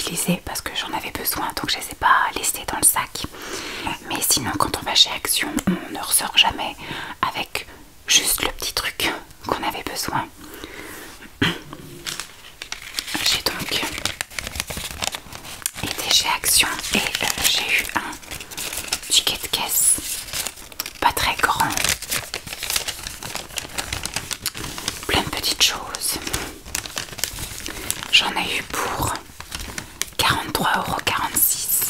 utilisées parce que j'en avais besoin, donc je les ai pas laissées dans le sac. Mais sinon quand on va chez Action, on ne ressort jamais avec juste le petit truc qu'on avait besoin. J'ai donc été chez Action et j'ai eu un ticket de caisse pas très grand, plein de petites choses. J'en ai eu pour 43,46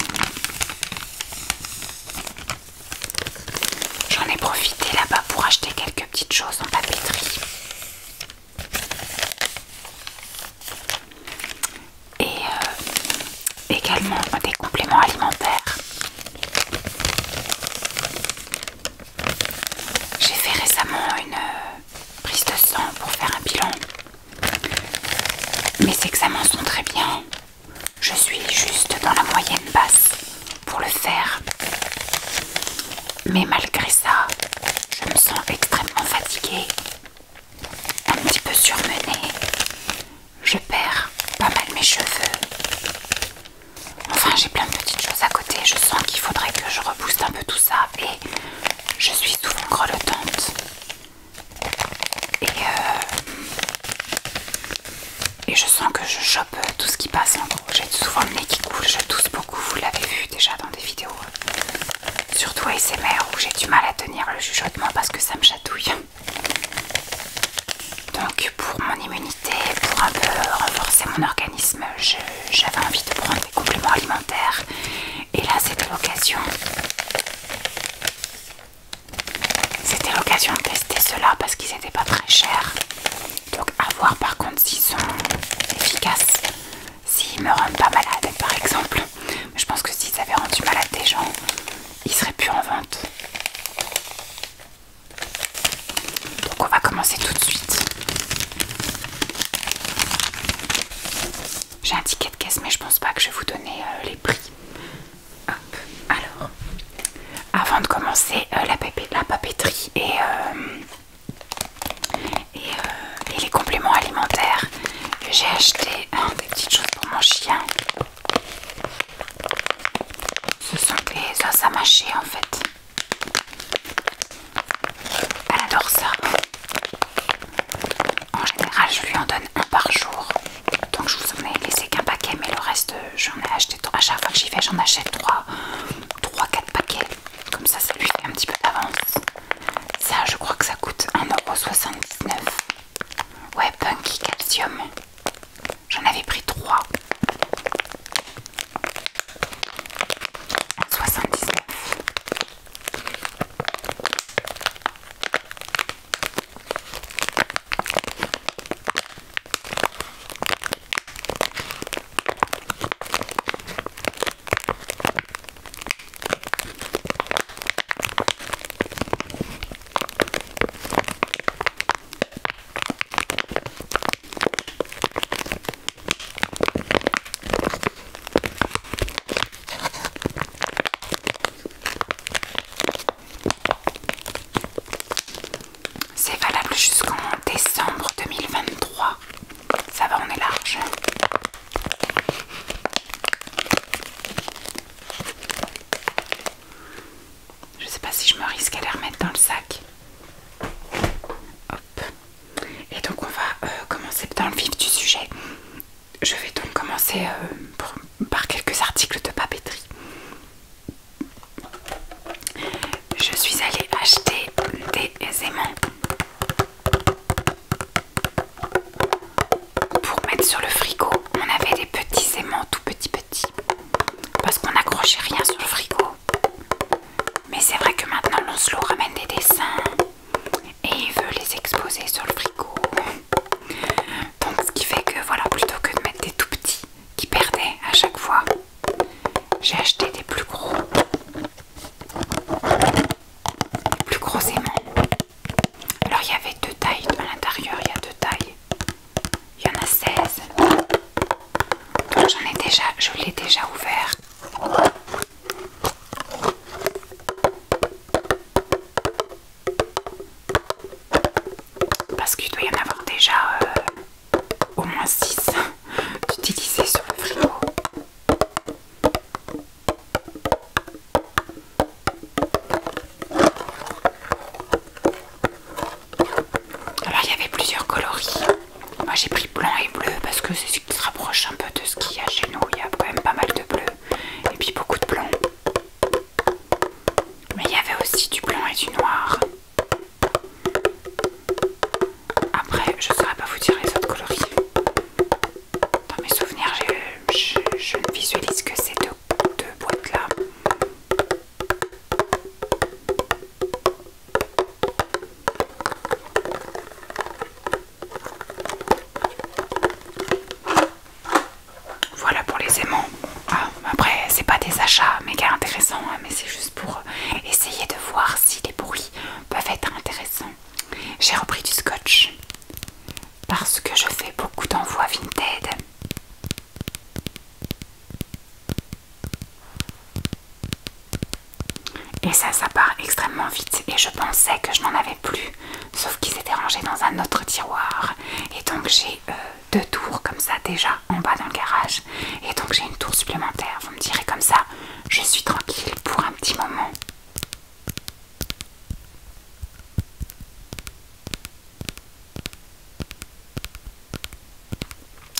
€. J'en ai profité là-bas pour acheter quelques petites choses en papeterie. Et également des compléments alimentaires. J'ai fait récemment une prise de sang pour faire un bilan. Mes examens sont très bien. Je suis juste dans la moyenne basse pour le faire. Mais malgré ça, je me sens extrêmement fatiguée, un petit peu surmenée. Je perds pas mal mes cheveux. Enfin, j'ai plein de petites choses à côté. Je sens qu'il faudrait que je rebooste un peu tout ça. Et je suis souvent grelottante. Et je sens que je chope tout ce qui passe en gros. J'ai souvent le nez qui coule, je tousse beaucoup. Vous l'avez vu déjà dans des vidéos. Surtout ASMR où j'ai du mal à tenir le chuchotement parce que ça me chatouille. Donc pour mon immunité, pour un peu renforcer mon organisme, j'avais envie de prendre des compléments alimentaires. Et là c'était l'occasion. C'était l'occasion de tester cela parce qu'ils n'étaient pas très chers. Donc à voir par contre s'ils sont efficaces, s'ils me rendent pas malade par exemple. Mais je pense que s'ils avaient rendu malade des gens, ils seraient plus en vente. Donc on va commencer tout de suite. J'ai un ticket de caisse mais je pense pas que je vais vous donner les prix. Hop, alors avant de commencer la papeterie et les compléments alimentaires, j'ai acheté des petites choses pour mon chien. Ce sont des os à mâcher en fait. Elle adore ça. En général je lui en donne un par jour. Donc je vous en ai laissé qu'un paquet, mais le reste j'en ai acheté 3. À chaque fois que j'y vais j'en achète 3-4 paquets. Comme ça lui fait un petit peu d'avance. Ça je crois que ça coûte 1,79 €. Ouais, Punky Calcium. J'en avais pris 3. 1,79 €. C'est valable jusqu'en décembre 2023. Ça va, on est large. Je sais pas si je me risque à les remettre dans le sac. Hop. Et donc on va commencer dans le vif du sujet. Je vais donc commencer par quelques articles de papeterie. Je suis allée acheter des aimants pour mettre sur le frigo. On avait des petits aimants tout petits parce qu'on n'accrochait rien sur le frigo. Mais c'est vrai que maintenant Lancelot ramène des dessins et il veut les exposer sur le frigo. Donc ce qui fait que voilà, plutôt que de mettre des tout petits qui perdaient à chaque fois, j'ai acheté des plus gros aimants. Alors il y avait 2 tailles à l'intérieur, il y a 2 tailles. Il y en a 16. Donc je l'ai déjà ouvert. Parce qu'il doit y en avoir déjà au moins 6 d'utilisés sur le frigo. les aimants. Ah, après, c'est pas des achats méga intéressants, hein, mais c'est juste pour essayer de voir si les bruits peuvent être intéressants. J'ai repris du scotch parce que je fais beaucoup d'envois Vinted. Et ça part extrêmement vite et je pensais que je n'en avais plus, sauf qu'ils étaient rangés dans un autre tiroir. Et donc j'ai 2 tours comme ça déjà en bas dans le garage. Et donc j'ai une tour supplémentaire. Vous me direz comme ça, je suis tranquille pour un petit moment.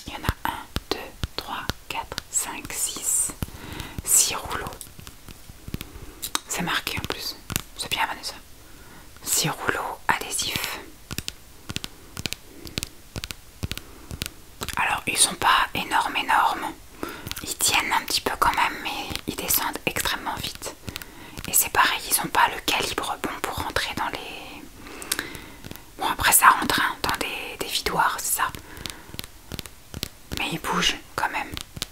Il y en a 1, 2, 3, 4, 5, 6 rouleaux. C'est marqué en plus. C'est bien Vanessa. 6 rouleaux adhésifs. Alors ils sont pas énormes. Ils tiennent un petit peu quand même, mais ils descendent extrêmement vite. Et c'est pareil, ils ont pas le calibre bon pour rentrer dans les... Bon après ça rentre hein, dans des vidoirs, c'est ça. Mais ils bougent quand même.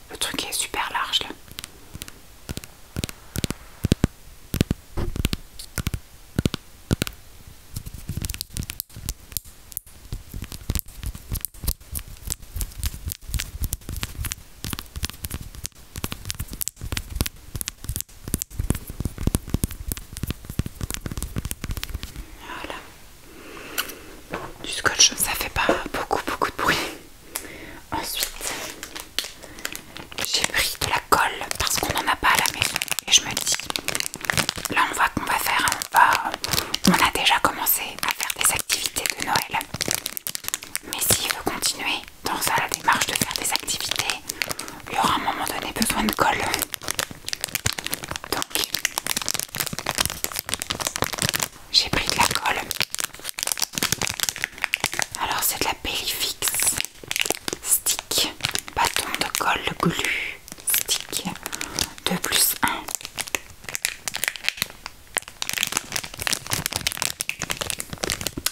Le truc est super large là. Voilà. Du scotch, ça fait pas beaucoup de bruit. Ensuite, j'ai pris de la colle parce qu'on n'en a pas à la maison. Et je me dis, là on va faire, on a déjà commencé à faire des activités de Noël. Mais s'il veut continuer dans la démarche de faire des activités, il y aura à un moment donné besoin de colle. Donc, j'ai pris de la colle. Alors c'est de la Pellifix stick, bâton de colle glu stick 2+1.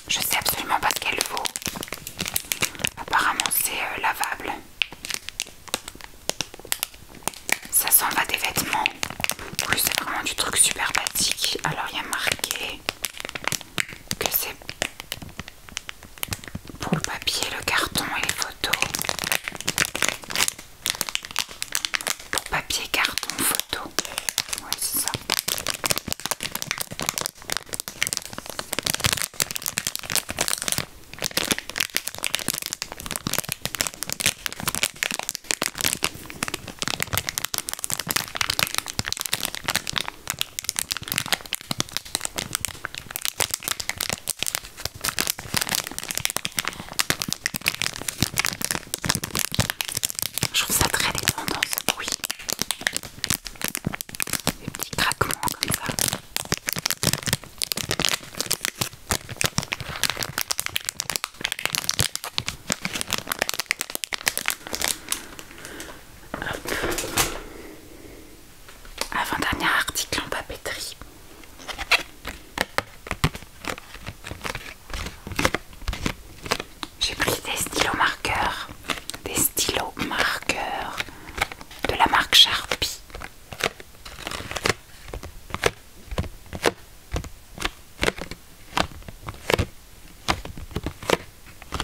Je sais absolument pas ce qu'elle vaut. Apparemment c'est lavable. Ça s'en va des vêtements. Oui, c'est vraiment du truc super basique. Alors il y a marqué que c'est pour le papier, le carton et les photos. Pour papier, carton, photo. Ouais, c'est ça. Je trouve ça très détendant ce bruit. Des petits craquements comme ça. Avant-dernier article en papeterie. J'ai pris des stylos marqueurs. Des stylos marqueurs de la marque Sharpie.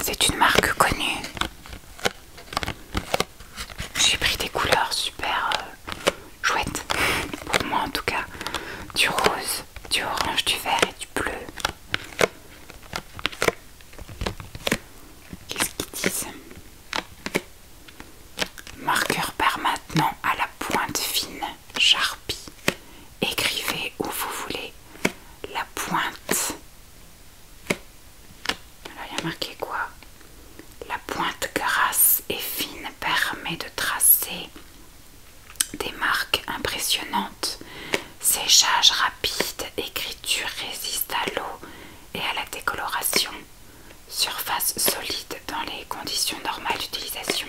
C'est une marque connue. J'ai pris des couleurs super chouettes, pour moi en tout cas. Du rose, du orange, du vert et du bleu. Qu'est-ce qu'ils disent? Marqueur permanent à la pointe fine, Sharpie. Écrivez où vous voulez. La pointe. Alors il y a marqué quoi? La pointe grasse et fine permet de tracer des marques impressionnantes. Séchage rapide, écriture résiste à l'eau et à la décoloration. Surface solide dans les conditions normales d'utilisation.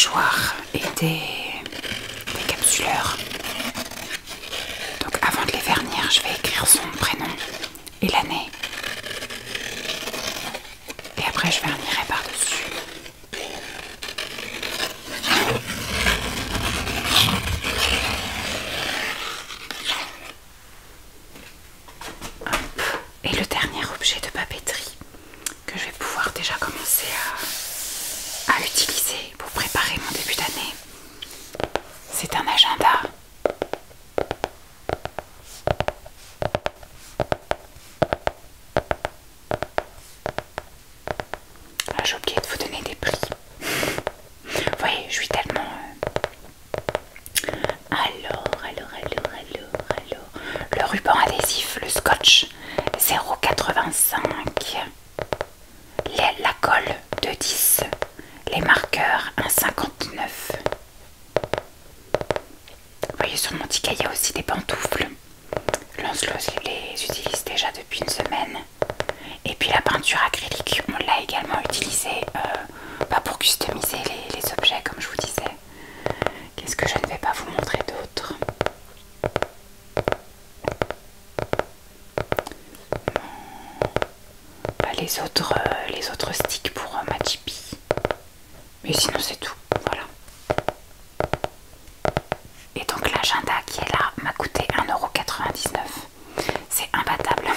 mouchoirs et des capsuleurs. Donc avant de les vernir, je vais écrire son prénom et l'année. Et après je vernirai par-dessus. Et le dernier objet de papeterie que je vais pouvoir déjà commencer à utiliser pour préparer mon début d'année, c'est un agenda. Ah, j'ai oublié de vous donner des prix. Vous voyez, je suis tellement... Alors, le ruban adhésif, le scotch, 0,85. La colle, 2,10. Les marqueurs, 1,59. Vous voyez, sur mon petit cahier aussi des pantoufles. Lancelot les utilise déjà depuis une semaine. Et puis la peinture acrylique, on l'a également utilisée pour customiser les objets, comme je vous disais. Qu'est-ce que je ne vais pas vous montrer d'autre? Les autres sticks pour ma Chippy. Mais sinon c'est tout, voilà. Et donc l'agenda qui est là m'a coûté 1,99 €. C'est imbattable.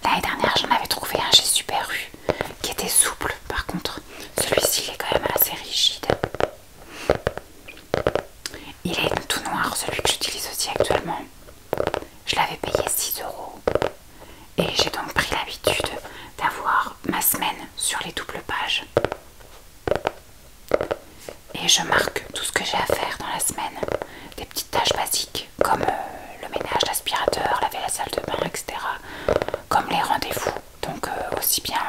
L'année dernière j'en avais trouvé un chez Super U qui était souple. Par contre celui-ci il est quand même assez rigide. Il est tout noir, celui que j'utilise aussi actuellement. Je l'avais payé 6 €. Et j'ai donc pris l'habitude d'avoir ma semaine sur les doubles pages. Et je marque tout ce que j'ai à faire dans la semaine. Des petites tâches basiques comme le ménage, l'aspirateur, laver la salle de bain, etc. Comme les rendez-vous. Donc aussi bien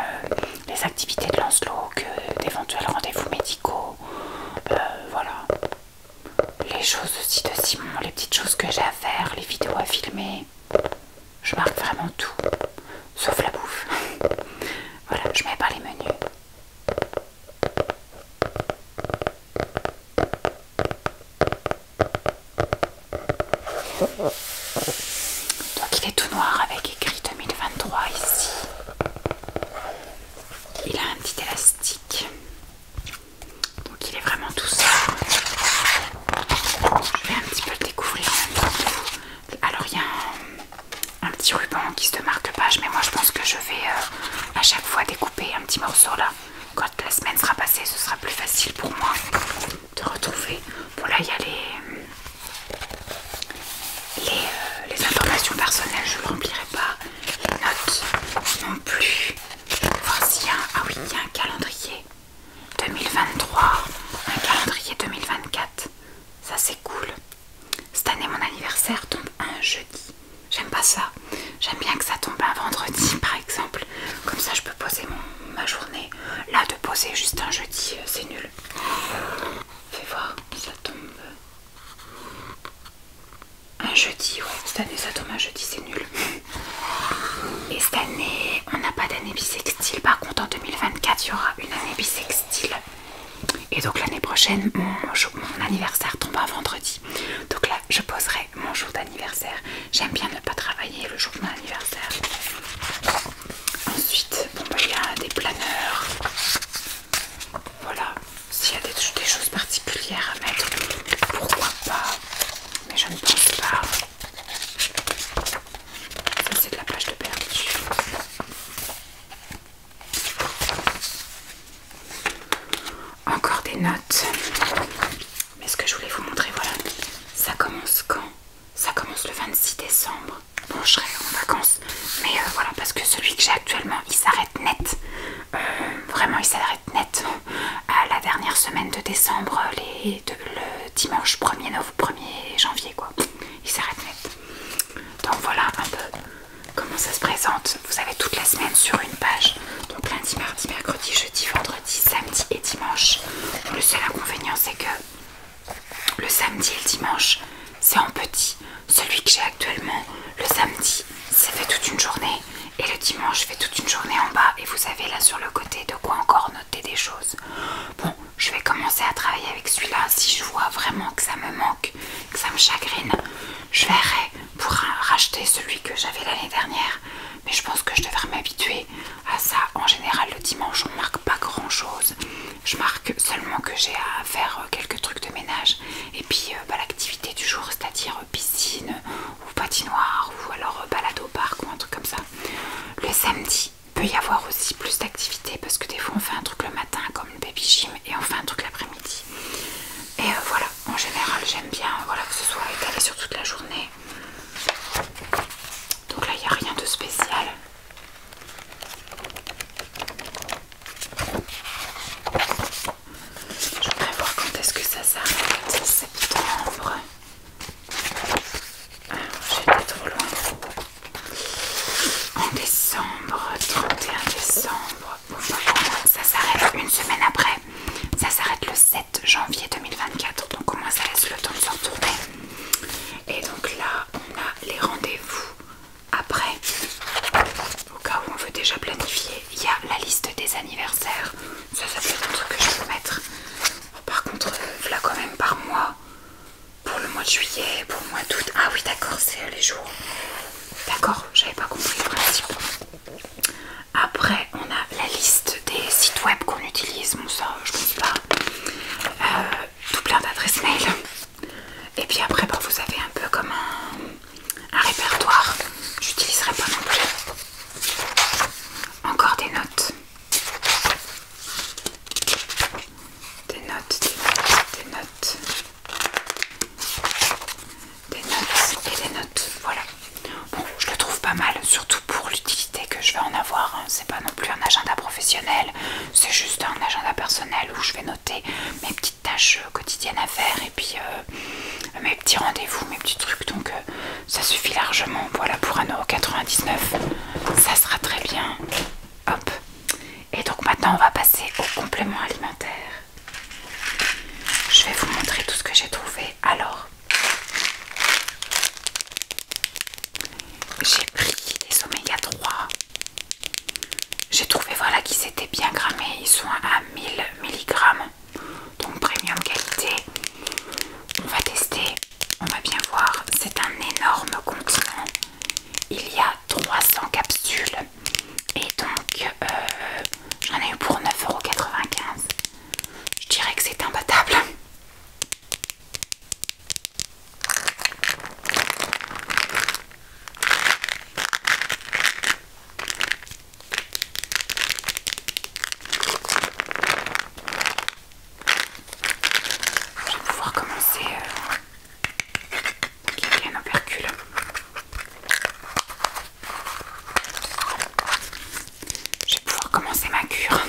les activités de Lancelot que d'éventuels rendez-vous médicaux. Voilà. Les choses aussi de Simon, les petites choses que j'ai à faire, les vidéos à filmer. Je marque vraiment tout, sauf la bouffe. Voilà, je mets pas les menus. Donc il est tout noir avec écrit 2023 ici. Il a un petit élastique. Donc il est vraiment tout seul. Je vais un petit peu le découvrir en même temps que vous. Alors il y a un petit ruban qui se démarque de page, mais moi je pense que je vais à chaque fois découper un petit morceau là. Quand la semaine sera passée, ce sera plus facile pour moi de retrouver. Bon là il y a les informations personnelles, je ne remplirai pas. Les notes non plus. Voir s'il y a il y a un calendrier 2023, un calendrier 2024. Ça c'est cool. Cette année mon anniversaire tombe un jeudi. J'aime pas ça. J'aime bien que ça tombe un vendredi par exemple. Comme ça je peux poser ma journée. Là de poser juste un jeudi, c'est nul. Fais voir, ça tombe un jeudi. Ouais, cette année ça tombe un jeudi, c'est nul. Et cette année on n'a pas d'année bissextile. Par contre en 2024 il y aura une année bissextile. Et donc l'année prochaine, mon anniversaire tombe un vendredi. Donc là, je poserai mon jour d'anniversaire. J'aime bien ne pas travailler le jour de mon anniversaire. Ensuite, bon bah il y a des planeurs. Voilà, s'il y a des choses particulières à mettre, pourquoi pas. Mais je ne pense pas. Ça c'est de la page de perdu. Encore des notes. Mais ce que je voulais vous montrer, voilà, ça commence quand? Ça commence le 26 décembre. Bon, je serai en vacances, mais voilà, parce que celui que j'ai actuellement, il s'arrête net. Vraiment, il s'arrête net à la dernière semaine de décembre, le dimanche 1er janvier, quoi. Il s'arrête net. Donc voilà un peu comment ça se présente. Vous avez toute la semaine sur une page. Donc lundi, mardi, mercredi, jeudi, vendredi, samedi et dimanche. Le seul inconvénient c'est que le samedi et le dimanche c'est en petit. Celui que j'ai actuellement, le samedi ça fait toute une journée et le dimanche fait toute une journée en bas. Et vous avez là sur le côté de quoi encore noter des choses. Bon, je vais commencer à travailler avec chagrine, je verrai pour racheter celui que j'avais l'année dernière. Mais je pense que je devrais m'habituer à ça. En général, le dimanche, on marque pas grand chose. Je marque seulement que j'ai à faire quelques trucs de ménage. Et puis l'activité du jour, c'est-à-dire piscine ou patinoire ou alors balade au parc ou un truc comme ça. Le samedi, peut y avoir aussi plus d'activités parce que des fois on fait un truc le matin comme le baby gym et on fait un truc l'après-midi. Et voilà, en général j'aime bien voilà, que ce soit étalé sur toute la journée. Donc là il n'y a rien de spécial. Je voudrais voir quand est-ce que ça s'arrête. C'est septembre. J'étais trop loin. En décembre, 31 décembre. Bon, ça s'arrête une semaine après. Ça s'arrête le 7 janvier 2024. Donc au moins ça laisse le temps de se retourner. Et donc là, on a les rendez-vous après. Au cas où on veut déjà planifier, il y a la liste des anniversaires. Ça peut être un truc que je peux mettre. Par contre, là quand même par mois. Pour le mois de juillet, pour le mois d'août. Ah oui d'accord, c'est les jours. D'accord, j'avais pas compris le principe. Après, on a la liste des sites web qu'on utilise. Bon ça, je pense pas. Tout plein d'adresses mail. Et puis après, bah, vous avez un peu comme un répertoire. J'utiliserai pas non plus. Encore des notes. Des notes, des notes, des notes. Des notes et des notes, voilà. Bon, je le trouve pas mal, surtout pour l'utilité que je vais en avoir. Hein. C'est pas non plus un agenda professionnel, c'est juste un agenda personnel où je vais noter mes petites tâches quotidiennes à faire et puis mes petits rendez-vous, mes petits trucs. Donc ça suffit largement. Voilà, pour 1,99 €, ça sera très bien. Hop. Et donc maintenant, on va passer au complément alimentaire. Je vais vous montrer tout ce que j'ai trouvé. Alors, j'ai pris des oméga 3. J'ai trouvé voilà qu'ils étaient bien grammés. Ils sont à 1000 mg. Donc premium qualité. On va tester. On va bien voir. C'est un énorme contenant. Il y a 300 capsules. Et donc j'en ai eu pour 9,95 €. Je dirais que c'est imbattable. Je vais pouvoir commencer bien opercule. Je vais pouvoir commencer ma cure.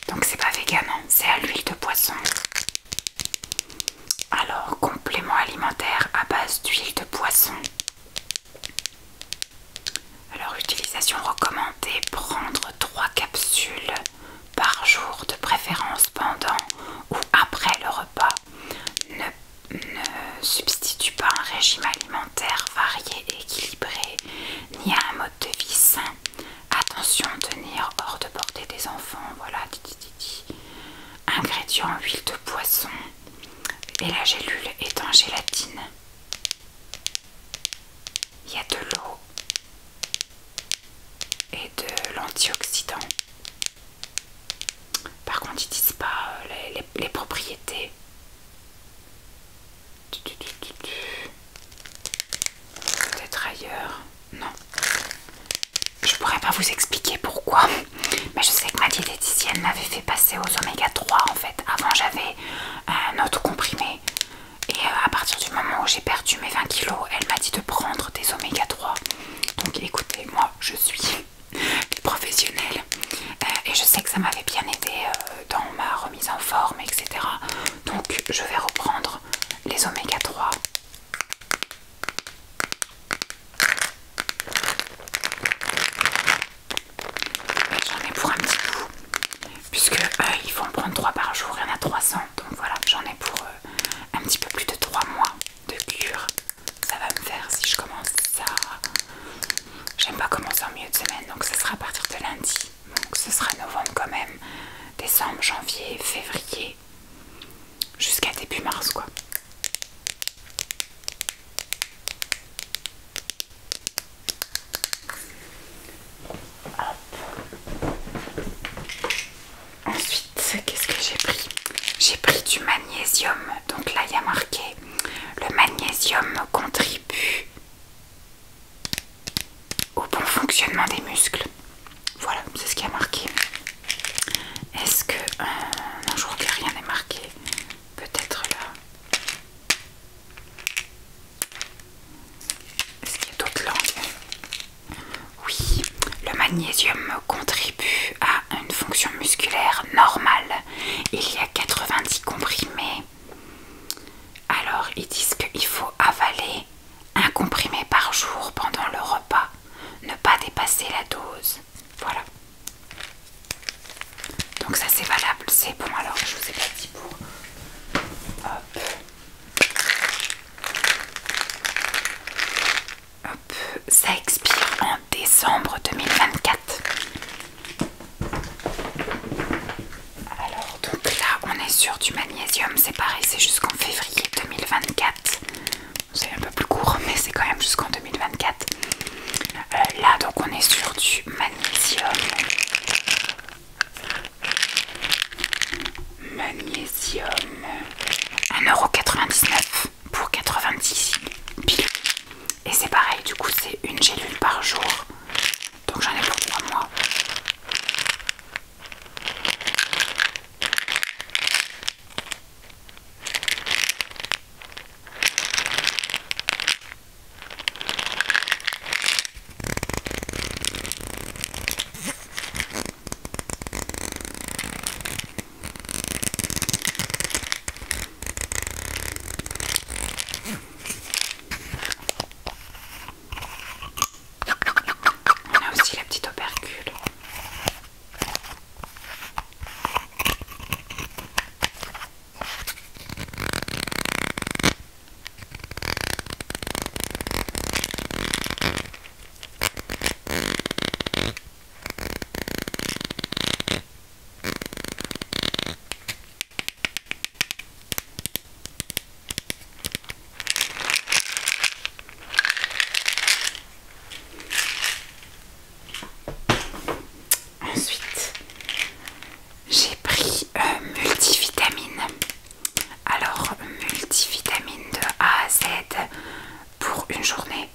Donc c'est pas vegan, hein, c'est à l'huile de poisson. Alors, complément alimentaire à base d'huile de poisson. Alors, utilisation recommandée, prendre 3 capsules par jour, de préférence pendant ou après le repas. Ne substitue pas un régime alimentaire varié et équilibré, ni à un mode de vie sain. Attention, tenir hors de portée des enfants. Voilà, ingrédients, huile de poisson. Et la gélule est en gélatine. Il y a de l'eau et de l'antioxydant. Par contre, ils disent pas les propriétés. Peut-être ailleurs. Non. Je pourrais pas vous expliquer pourquoi. Mais je sais que ma diététicienne m'avait fait passer aux oméga 3 en fait. Avant j'avais un autre comprimé. Et à partir du moment où j'ai perdu mes 20 kilos, elle m'a dit de prendre des oméga 3. Donc écoutez, moi je suis professionnelle. Et je sais que ça m'avait bien aidé dans ma remise en forme, etc. Donc je vais reprendre les oméga 3. J'en ai pour un petit bout. Puisque il faut en prendre 3 par jour, il y en a 300. Donc voilà, j'en ai pour un petit peu plus de 3 mois de cure. Ça va me faire si je commence ça. J'aime pas commencer en milieu de semaine, donc ce sera à partir de lundi. Donc ce sera novembre quand même. Décembre, janvier, février. magnésium contribue à une fonction musculaire normale. Il y a 90 comprimés. Alors ils disent qu'il faut avaler un comprimé par jour pendant le repas, ne pas dépasser la dose. Voilà. Donc ça c'est valable, c'est bon. Alors je vous ai pas dit pour. Hop. Hop. Ça expire en décembre 2024. Alors donc là on est sur du magnésium, c'est pareil, c'est jusqu'en février 2024. C'est un peu plus court mais c'est quand même jusqu'en 2024. Là donc on est sur du magnésium. Magnésium 1,99 € pour 90 pilules. Et c'est pareil, du coup c'est une gélule par jour. Donc j'en ai pour 3 mois. On a aussi la petite opercule. Ensuite, j'ai pris multivitamine. Alors, multivitamine de A à Z pour une journée.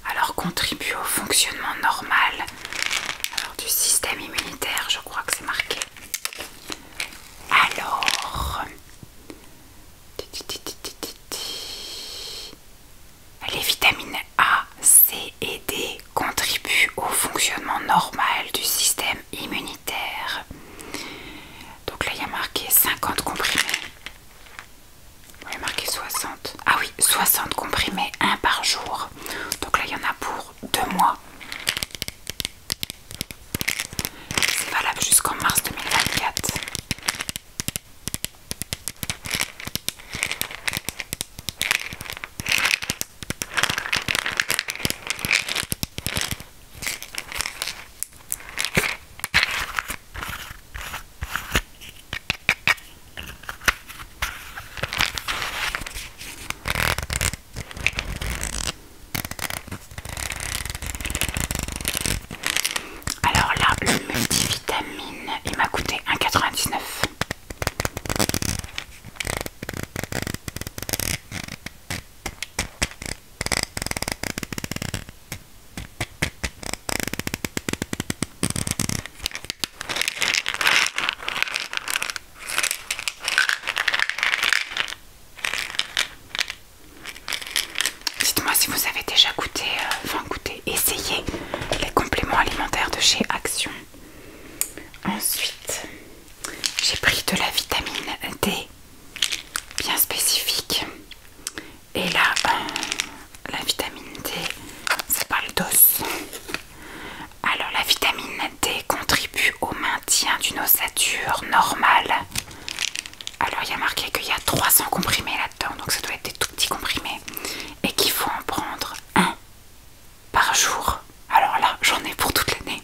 Alors, contribue au fonctionnement normal. Alors, du système immunitaire, je crois que c'est marqué. Alors, les vitamines A, C et D contribuent au fonctionnement normal du système immunitaire. Donc là il y a marqué 50 comprimés. Il y a marqué 60. Ah oui, 60 comprimés, 1 par jour. Donc là il y en a pour 2 mois. C'est valable jusqu'en mars 2024. Alors là, le multivitamine, il m'a coûté 1,99 €. Dites-moi si vous avez déjà goûté, essayé les compléments alimentaires de chez Action. Ensuite, j'ai pris de la vitamine D, bien spécifique. Et là, la vitamine D, c'est pas le dos. Alors la vitamine D contribue au maintien d'une ossature normale. Alors il y a marqué qu'il y a 300 comprimés là-dedans, donc ça doit être des tout petits comprimés. Et qu'il faut en prendre 1 par jour. Alors là, j'en ai pour toute l'année.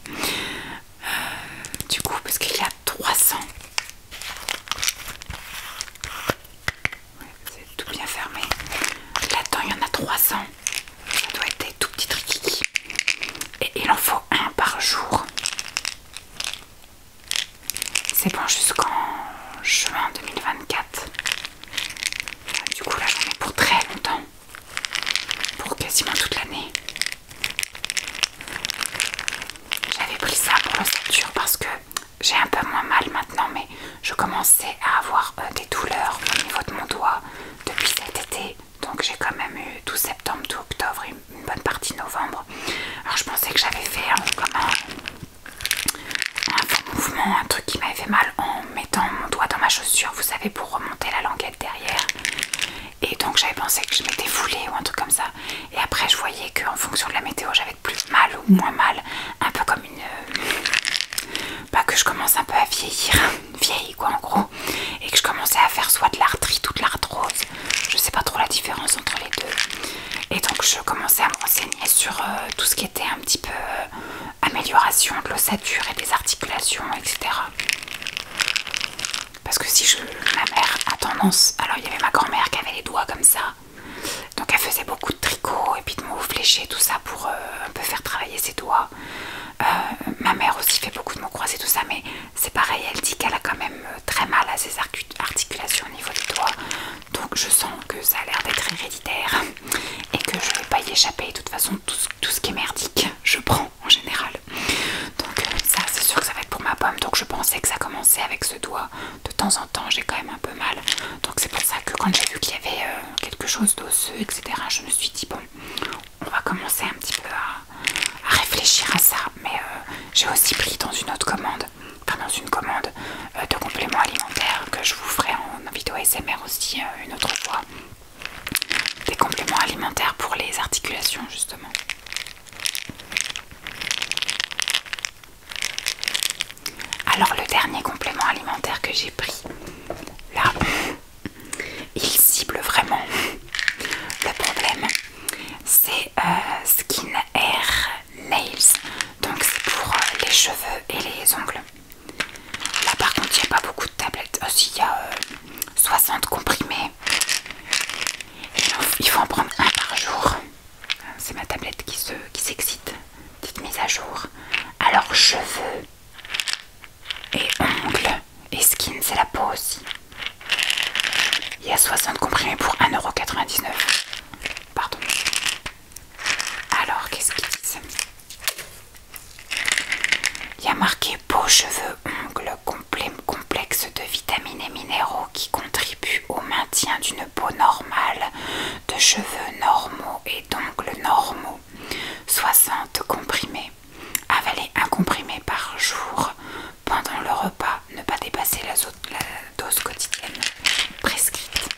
Du coup, parce qu'il y a 300. Ouais, c'est tout bien fermé. Là-dedans, il y en a 300. Ça doit être des tout petits trikiki. Et il en faut 1 par jour. C'est bon jusqu'en juin 2024. Du coup, là, j'en ai pour très longtemps. Pour quasiment toute l'année. J'avais pris ça pour l'ossature parce que j'ai un peu moins mal maintenant, mais je commençais à avoir des douleurs au niveau de mon doigt depuis cet été. Donc j'ai quand même eu tout septembre, tout octobre et une bonne partie novembre. Alors je pense je commence un peu à vieillir, vieille quoi en gros, et que je commençais à faire soit de l'arthrite ou de l'arthrose, je sais pas trop la différence entre les deux, et donc je commençais à me renseigner sur tout ce qui était un petit peu amélioration de l'ossature et des articulations, etc. Parce que si ma mère a tendance, alors il y avait ma grand-mère qui avait les doigts comme ça, donc elle faisait beaucoup de tricot et puis de mots fléchés, tout ça pour un peu faire travailler ses doigts. Ma mère aussi fait beaucoup de mots croisés, tout ça, mais c'est pareil, elle dit qu'elle a quand même très mal à ses articulations au niveau des doigts. Donc je sens que ça a l'air d'être héréditaire et que je vais pas y échapper. De toute façon, tout ce qui est merdique, je prends en général. Donc ça, c'est sûr que ça va être pour ma pomme. Donc je pensais que ça commençait avec ce doigt. De temps en temps, j'ai quand même un peu mal. Donc c'est pour ça que quand j'ai vu qu'il y avait quelque chose d'osseux, etc., je me suis dit, bon, on va commencer un petit peu à réfléchir à ça. Mais j'ai aussi pris dans une autre commande, enfin dans une commande de compléments alimentaires que je vous ferai en vidéo ASMR aussi une autre fois. Des compléments alimentaires pour les articulations justement. Alors le dernier complément alimentaire que j'ai pris, là, il cible vraiment le problème. C'est Skin Hair Nails, donc c'est pour les cheveux et les ongles. Là par contre il n'y a pas beaucoup de tablettes, aussi il y a 60 comprimés. Il faut en prendre un par jour. C'est ma tablette qui s'excite. Petite mise à jour. Alors cheveux et ongles et skin, c'est la peau aussi. Il y a 60 comprimés pour 1,99 €. Pardon. Alors qu'est-ce qu'ils disent? Il y a marqué peau, cheveux, ongles, complexe de vitamines et minéraux qui contribuent au maintien d'une peau normale, de cheveux normaux et d'ongles normaux. 60 comprimés. Avaler un comprimé par jour pendant le repas. Ne pas dépasser la dose quotidienne prescrite.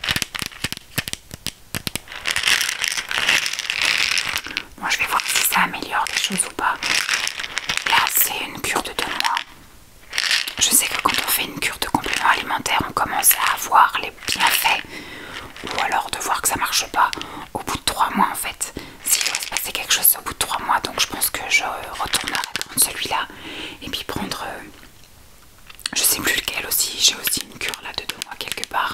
Moi je vais voir si ça améliore les choses ou pas. Là c'est une cure de 2 mois. Je sais que quand on fait une cure de compléments alimentaires, on commence à avoir les bienfaits, ou alors de voir que ça marche pas au bout de 3 mois en fait. S'il doit se passer quelque chose au bout de 3 mois, donc je pense que je retournerai prendre celui-là et puis prendre, je sais plus lequel aussi, j'ai aussi une cure là de 2 mois quelque part.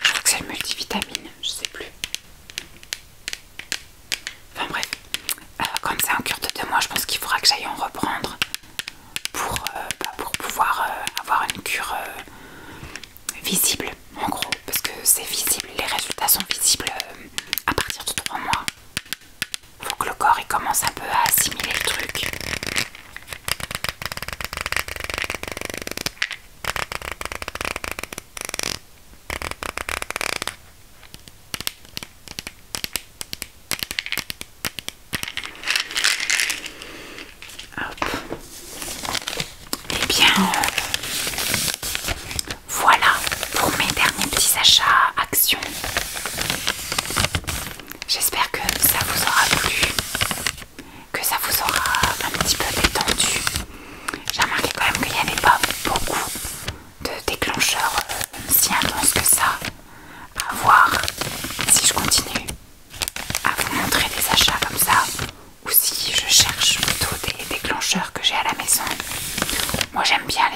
Je crois que c'est le multivitamine, je sais plus. Enfin bref, comme c'est en cure de 2 mois, je pense qu'il faudra que j'aille en reprendre pour pouvoir avoir une cure visible en gros, parce que c'est visible, les résultats sont visibles à partir de 3 mois. Faut que le corps il commence un peu à assimiler le truc. Hop. Et bien voilà pour mes derniers petits achats actions. J'espère que ça vous aura plu, que ça vous aura un petit peu détendu. J'ai remarqué quand même qu'il n'y avait pas beaucoup de déclencheurs si intenses que ça à voir si je continue à vous montrer des achats comme ça ou si je cherche plutôt des déclencheurs que j'ai à la maison. Moi j'aime bien